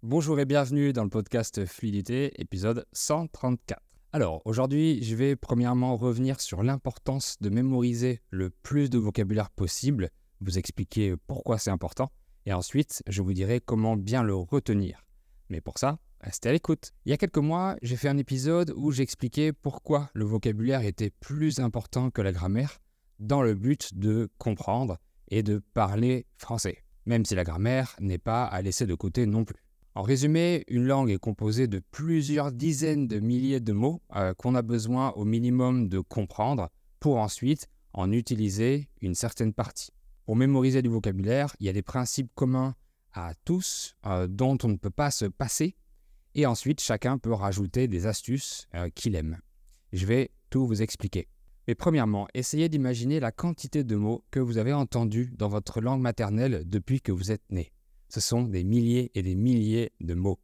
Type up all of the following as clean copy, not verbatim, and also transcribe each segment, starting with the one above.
Bonjour et bienvenue dans le podcast Fluidité, épisode 134. Alors, aujourd'hui, je vais premièrement revenir sur l'importance de mémoriser le plus de vocabulaire possible, vous expliquer pourquoi c'est important, et ensuite, je vous dirai comment bien le retenir. Mais pour ça, restez à l'écoute. Il y a quelques mois, j'ai fait un épisode où j'expliquais pourquoi le vocabulaire était plus important que la grammaire, dans le but de comprendre et de parler français, même si la grammaire n'est pas à laisser de côté non plus. En résumé, une langue est composée de plusieurs dizaines de milliers de mots qu'on a besoin au minimum de comprendre pour ensuite en utiliser une certaine partie. Pour mémoriser du vocabulaire, il y a des principes communs à tous dont on ne peut pas se passer et ensuite chacun peut rajouter des astuces qu'il aime. Je vais tout vous expliquer. Mais premièrement, essayez d'imaginer la quantité de mots que vous avez entendus dans votre langue maternelle depuis que vous êtes né. Ce sont des milliers et des milliers de mots.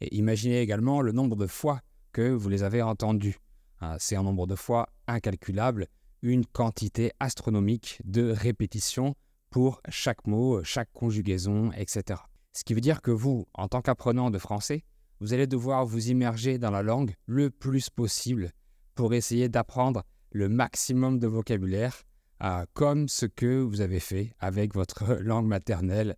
Et imaginez également le nombre de fois que vous les avez entendus. C'est un nombre de fois incalculable, une quantité astronomique de répétitions pour chaque mot, chaque conjugaison, etc. Ce qui veut dire que vous, en tant qu'apprenant de français, vous allez devoir vous immerger dans la langue le plus possible pour essayer d'apprendre le maximum de vocabulaire, comme ce que vous avez fait avec votre langue maternelle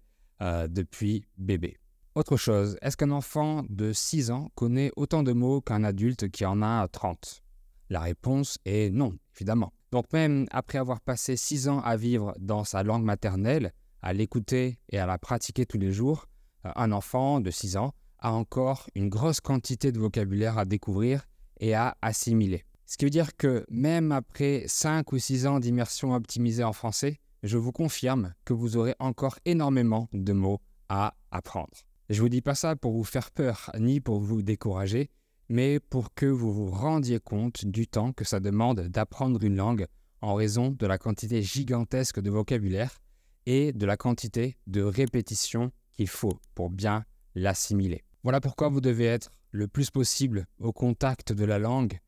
depuis bébé. Autre chose, est-ce qu'un enfant de 6 ans connaît autant de mots qu'un adulte qui en a 30? La réponse est non, évidemment. Donc même après avoir passé 6 ans à vivre dans sa langue maternelle, à l'écouter et à la pratiquer tous les jours, un enfant de 6 ans a encore une grosse quantité de vocabulaire à découvrir et à assimiler. Ce qui veut dire que même après 5 ou 6 ans d'immersion optimisée en français, je vous confirme que vous aurez encore énormément de mots à apprendre. Je ne vous dis pas ça pour vous faire peur, ni pour vous décourager, mais pour que vous vous rendiez compte du temps que ça demande d'apprendre une langue en raison de la quantité gigantesque de vocabulaire et de la quantité de répétitions qu'il faut pour bien l'assimiler. Voilà pourquoi vous devez être le plus possible au contact de la langue,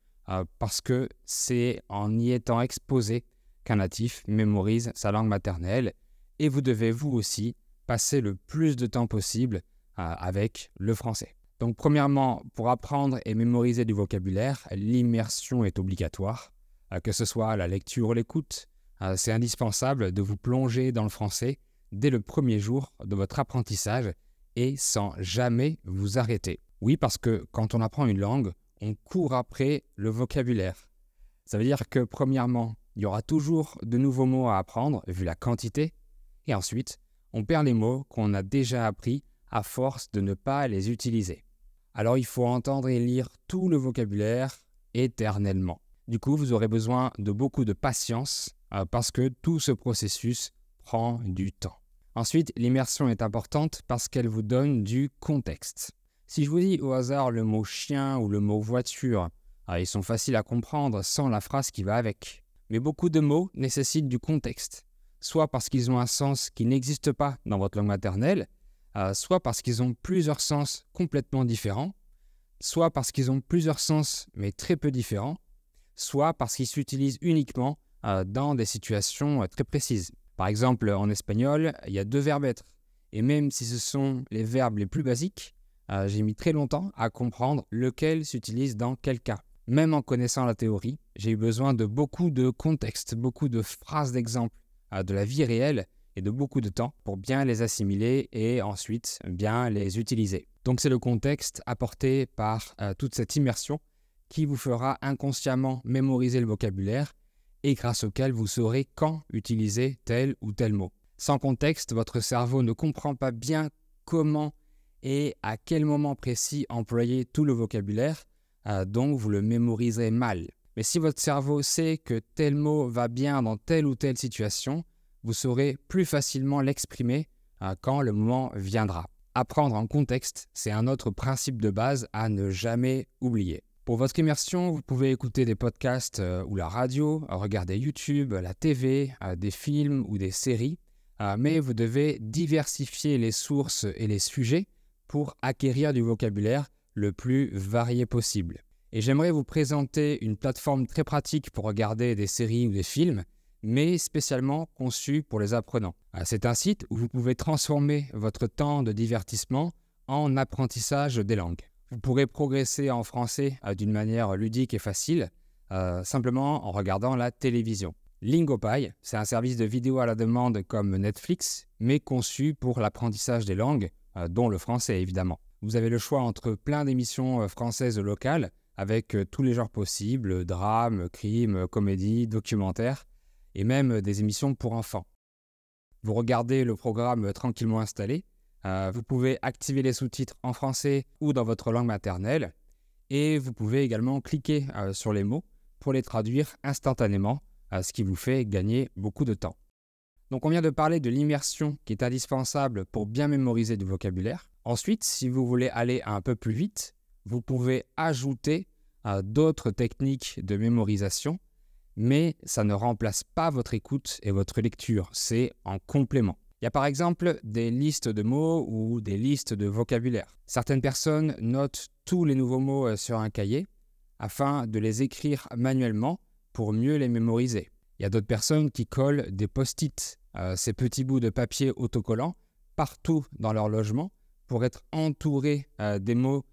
parce que c'est en y étant exposé qu'un natif mémorise sa langue maternelle et vous devez vous aussi passer le plus de temps possible avec le français. Donc premièrement, pour apprendre et mémoriser du vocabulaire, l'immersion est obligatoire, que ce soit la lecture ou l'écoute. C'est indispensable de vous plonger dans le français dès le premier jour de votre apprentissage et sans jamais vous arrêter. Oui, parce que quand on apprend une langue, on court après le vocabulaire. Ça veut dire que premièrement, il y aura toujours de nouveaux mots à apprendre, vu la quantité. Et ensuite, on perd les mots qu'on a déjà appris à force de ne pas les utiliser. Alors, il faut entendre et lire tout le vocabulaire éternellement. Du coup, vous aurez besoin de beaucoup de patience parce que tout ce processus prend du temps. Ensuite, l'immersion est importante parce qu'elle vous donne du contexte. Si je vous dis au hasard le mot chien ou le mot voiture, ils sont faciles à comprendre sans la phrase qui va avec. Mais beaucoup de mots nécessitent du contexte, soit parce qu'ils ont un sens qui n'existe pas dans votre langue maternelle, soit parce qu'ils ont plusieurs sens complètement différents, soit parce qu'ils ont plusieurs sens mais très peu différents, soit parce qu'ils s'utilisent uniquement dans des situations très précises. Par exemple, en espagnol, il y a 2 verbes être, et même si ce sont les verbes les plus basiques, j'ai mis très longtemps à comprendre lequel s'utilise dans quel cas. Même en connaissant la théorie, j'ai eu besoin de beaucoup de contexte, beaucoup de phrases d'exemple de la vie réelle et de beaucoup de temps pour bien les assimiler et ensuite bien les utiliser. Donc c'est le contexte apporté par toute cette immersion qui vous fera inconsciemment mémoriser le vocabulaire et grâce auquel vous saurez quand utiliser tel ou tel mot. Sans contexte, votre cerveau ne comprend pas bien comment et à quel moment précis employer tout le vocabulaire, donc vous le mémoriserez mal. Mais si votre cerveau sait que tel mot va bien dans telle ou telle situation, vous saurez plus facilement l'exprimer quand le moment viendra. Apprendre en contexte, c'est un autre principe de base à ne jamais oublier. Pour votre immersion, vous pouvez écouter des podcasts ou la radio, regarder YouTube, la TV, des films ou des séries, mais vous devez diversifier les sources et les sujets pour acquérir du vocabulaire le plus varié possible. Et j'aimerais vous présenter une plateforme très pratique pour regarder des séries ou des films, mais spécialement conçue pour les apprenants. C'est un site où vous pouvez transformer votre temps de divertissement en apprentissage des langues. Vous pourrez progresser en français d'une manière ludique et facile, simplement en regardant la télévision. Lingopie, c'est un service de vidéo à la demande comme Netflix, mais conçu pour l'apprentissage des langues, dont le français évidemment. Vous avez le choix entre plein d'émissions françaises locales, avec tous les genres possibles, drames, crimes, comédies, documentaires, et même des émissions pour enfants. Vous regardez le programme tranquillement installé, vous pouvez activer les sous-titres en français ou dans votre langue maternelle, et vous pouvez également cliquer sur les mots pour les traduire instantanément, ce qui vous fait gagner beaucoup de temps. Donc on vient de parler de l'immersion qui est indispensable pour bien mémoriser du vocabulaire. Ensuite, si vous voulez aller un peu plus vite, vous pouvez ajouter d'autres techniques de mémorisation, mais ça ne remplace pas votre écoute et votre lecture, c'est en complément. Il y a par exemple des listes de mots ou des listes de vocabulaire. Certaines personnes notent tous les nouveaux mots sur un cahier afin de les écrire manuellement pour mieux les mémoriser. Il y a d'autres personnes qui collent des post-it, ces petits bouts de papier autocollants, partout dans leur logement pour être entourés des mots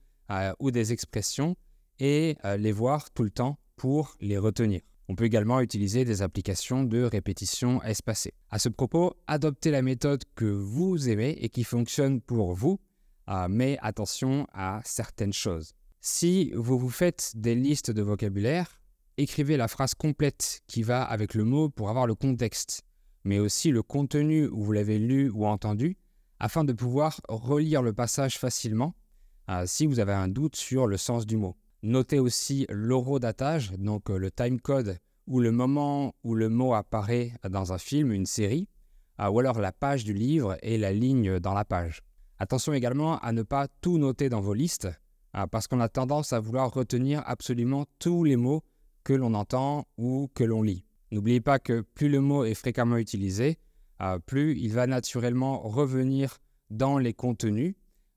ou des expressions et les voir tout le temps pour les retenir. On peut également utiliser des applications de répétition espacée. À ce propos, adoptez la méthode que vous aimez et qui fonctionne pour vous, mais attention à certaines choses. Si vous vous faites des listes de vocabulaire, écrivez la phrase complète qui va avec le mot pour avoir le contexte, mais aussi le contenu où vous l'avez lu ou entendu, afin de pouvoir relire le passage facilement si vous avez un doute sur le sens du mot. Notez aussi l'horodatage, donc le timecode, ou le moment où le mot apparaît dans un film, une série, ou alors la page du livre et la ligne dans la page. Attention également à ne pas tout noter dans vos listes, parce qu'on a tendance à vouloir retenir absolument tous les mots que l'on entend ou que l'on lit. N'oubliez pas que plus le mot est fréquemment utilisé, plus il va naturellement revenir dans les contenus,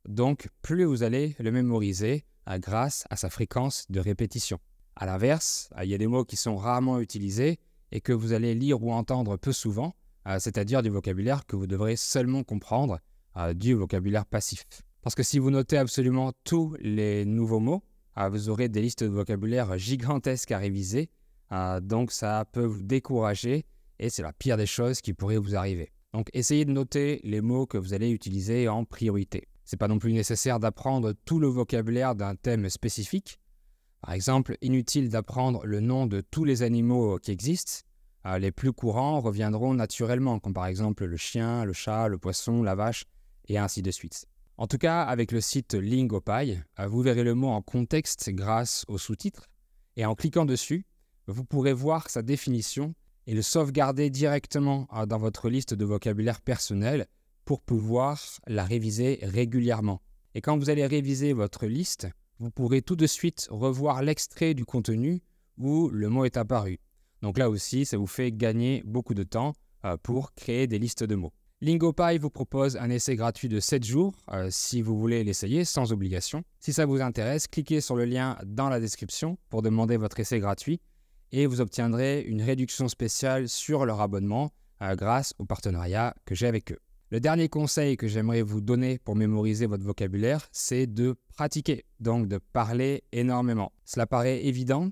donc plus vous allez le mémoriser grâce à sa fréquence de répétition. A l'inverse, il y a des mots qui sont rarement utilisés et que vous allez lire ou entendre peu souvent, c'est-à-dire du vocabulaire que vous devrez seulement comprendre, du vocabulaire passif. Parce que si vous notez absolument tous les nouveaux mots, vous aurez des listes de vocabulaire gigantesques à réviser, donc ça peut vous décourager et c'est la pire des choses qui pourrait vous arriver. Donc essayez de noter les mots que vous allez utiliser en priorité. Ce n'est pas non plus nécessaire d'apprendre tout le vocabulaire d'un thème spécifique. Par exemple, inutile d'apprendre le nom de tous les animaux qui existent. Les plus courants reviendront naturellement, comme par exemple le chien, le chat, le poisson, la vache, et ainsi de suite. En tout cas, avec le site Lingopie, vous verrez le mot en contexte grâce aux sous-titres, et en cliquant dessus, vous pourrez voir sa définition et le sauvegarder directement dans votre liste de vocabulaire personnel pour pouvoir la réviser régulièrement. Et quand vous allez réviser votre liste, vous pourrez tout de suite revoir l'extrait du contenu où le mot est apparu. Donc là aussi, ça vous fait gagner beaucoup de temps pour créer des listes de mots. Lingopie vous propose un essai gratuit de 7 jours si vous voulez l'essayer sans obligation. Si ça vous intéresse, cliquez sur le lien dans la description pour demander votre essai gratuit et vous obtiendrez une réduction spéciale sur leur abonnement grâce au partenariat que j'ai avec eux. Le dernier conseil que j'aimerais vous donner pour mémoriser votre vocabulaire, c'est de pratiquer, donc de parler énormément. Cela paraît évident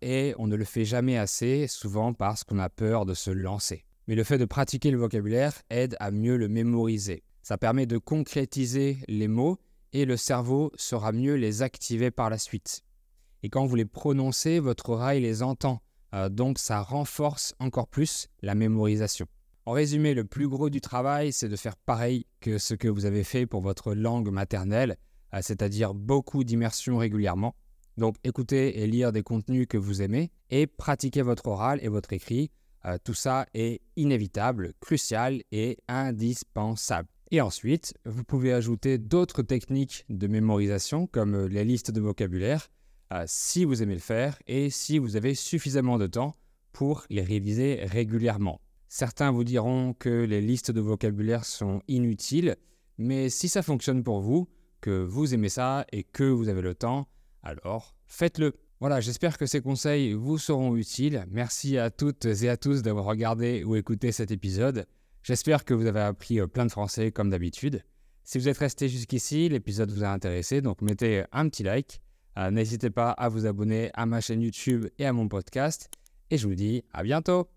et on ne le fait jamais assez, souvent parce qu'on a peur de se lancer. Mais le fait de pratiquer le vocabulaire aide à mieux le mémoriser. Ça permet de concrétiser les mots et le cerveau saura mieux les activer par la suite. Et quand vous les prononcez, votre oreille les entend, donc ça renforce encore plus la mémorisation. En résumé, le plus gros du travail, c'est de faire pareil que ce que vous avez fait pour votre langue maternelle, c'est-à-dire beaucoup d'immersion régulièrement. Donc écoutez et lire des contenus que vous aimez et pratiquer votre oral et votre écrit. Tout ça est inévitable, crucial et indispensable. Et ensuite, vous pouvez ajouter d'autres techniques de mémorisation comme les listes de vocabulaire si vous aimez le faire et si vous avez suffisamment de temps pour les réviser régulièrement. Certains vous diront que les listes de vocabulaire sont inutiles, mais si ça fonctionne pour vous, que vous aimez ça et que vous avez le temps, alors faites-le. Voilà, j'espère que ces conseils vous seront utiles. Merci à toutes et à tous d'avoir regardé ou écouté cet épisode. J'espère que vous avez appris plein de français comme d'habitude. Si vous êtes resté jusqu'ici, l'épisode vous a intéressé, donc mettez un petit like. N'hésitez pas à vous abonner à ma chaîne YouTube et à mon podcast. Et je vous dis à bientôt.